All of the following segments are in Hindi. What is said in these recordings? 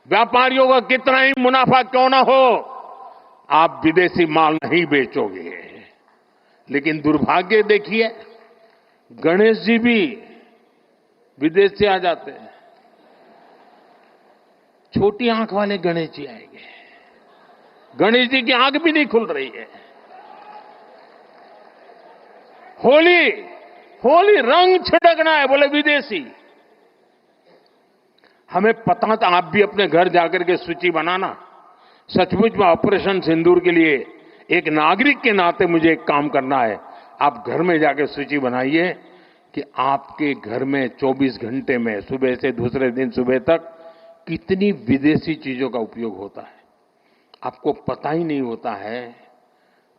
व्यापारियों का कितना ही मुनाफा क्यों ना हो, आप विदेशी माल नहीं बेचोगे। लेकिन दुर्भाग्य देखिए, गणेश जी भी विदेश से आ जाते हैं। छोटी आंख वाले गणेश जी आएंगे, गणेश जी की आंख भी नहीं खुल रही है। होली होली रंग छिड़कना है, बोले विदेशी। हमें पता था, आप भी अपने घर जाकर के सूची बनाना। सचमुच में ऑपरेशन सिंदूर के लिए एक नागरिक के नाते मुझे एक काम करना है। आप घर में जाकर सूची बनाइए कि आपके घर में 24 घंटे में सुबह से दूसरे दिन सुबह तक कितनी विदेशी चीजों का उपयोग होता है। आपको पता ही नहीं होता है।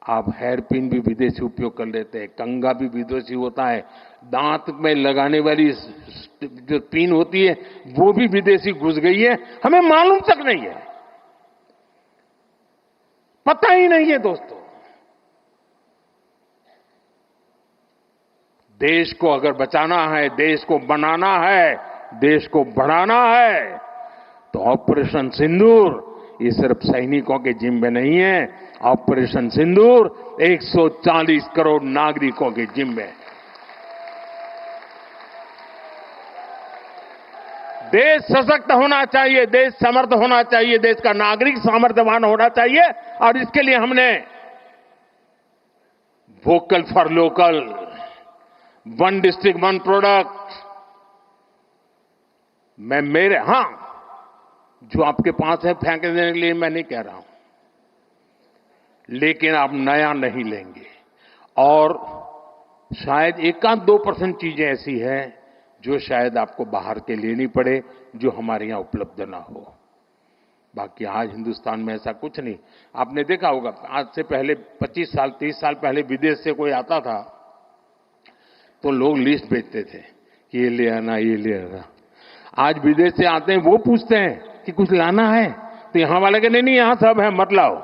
आप हेयर पिन भी विदेशी उपयोग कर लेते हैं, कंघा भी विदेशी होता है, दांत में लगाने वाली जो पिन होती है वो भी विदेशी घुस गई है, हमें मालूम तक नहीं है, पता ही नहीं है। दोस्तों, देश को अगर बचाना है, देश को बनाना है, देश को बढ़ाना है, तो ऑपरेशन सिंदूर ये सिर्फ सैनिकों के जिम्मे नहीं है। ऑपरेशन सिंदूर 140 करोड़ नागरिकों के जिम्मे। देश सशक्त होना चाहिए, देश समर्थ होना चाहिए, देश का नागरिक सामर्थ्यवान होना चाहिए। और इसके लिए हमने vocal for local, one district one product, मैं मेरे जो आपके पास है फेंक देने के लिए मैं नहीं कह रहा हूं, लेकिन आप नया नहीं लेंगे। और शायद 1-2% चीजें ऐसी हैं जो शायद आपको बाहर के लेनी पड़े, जो हमारे यहां उपलब्ध ना हो। बाकी आज हिंदुस्तान में ऐसा कुछ नहीं। आपने देखा होगा, आज से पहले 25 साल 30 साल पहले विदेश से कोई आता था तो लोग लिस्ट भेजते थे कि ये ले आना, ये ले आना। आज विदेश से आते हैं, वो पूछते हैं कि कुछ लाना है, तो यहां वाले के नहीं, यहां सब है, मत लाओ,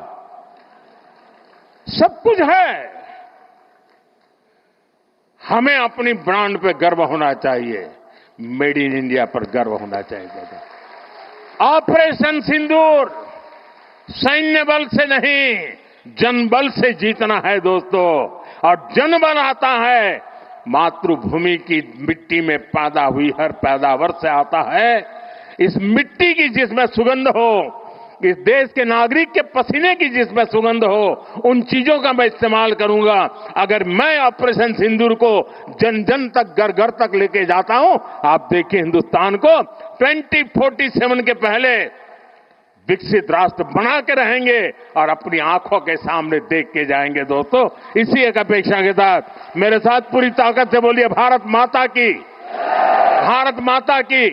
सब कुछ है। हमें अपनी ब्रांड पे गर्व होना चाहिए, मेड इन इंडिया पर गर्व होना चाहिए। ऑपरेशन सिंदूर सैन्य बल से नहीं, जनबल से जीतना है दोस्तों। और जनबल आता है मातृभूमि की मिट्टी में पैदा हुई हर पैदावार से आता है। इस मिट्टी की जिसमें सुगंध हो, इस देश के नागरिक के पसीने की जिसमें सुगंध हो, उन चीजों का मैं इस्तेमाल करूंगा। अगर मैं ऑपरेशन सिंदूर को जन जन तक, घर घर तक लेके जाता हूं, आप देखिए हिंदुस्तान को 2047 के पहले विकसित राष्ट्र बना के रहेंगे और अपनी आंखों के सामने देख के जाएंगे। दोस्तों, इसी एक अपेक्षा के साथ मेरे साथ पूरी ताकत से बोलिए, भारत माता की, भारत माता की,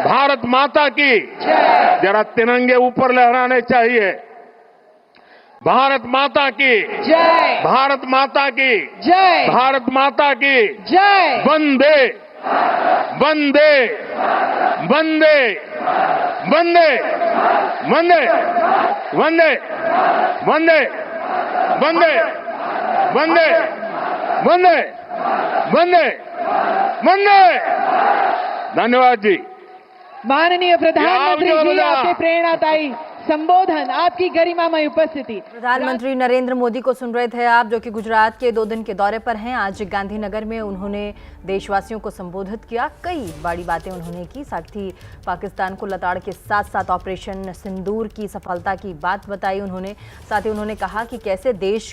भारत माता की। जरा तिरंगे ऊपर लहराने चाहिए। भारत माता की जय, भारत माता की जय, भारत माता की जय। वंदे वंदे वंदे वंदे वंदे वंदे वंदे वंदे वंदे वंदे वंदे वंदे। धन्यवाद जी। माननीय प्रधानमंत्री या जी, या। आपके प्रेरणादायी संबोधन, आपकी गरिमामय उपस्थिति। प्रधानमंत्री नरेंद्र मोदी को सुन रहे थे आप, जो कि गुजरात के 2 दिन के दौरे पर हैं। आज गांधीनगर में उन्होंने देशवासियों को संबोधित किया, कई बड़ी बातें उन्होंने की। साथ ही पाकिस्तान को लताड़ के साथ साथ ऑपरेशन सिंदूर की सफलता की बात बताई उन्होंने। साथ ही उन्होंने कहा कि कैसे देश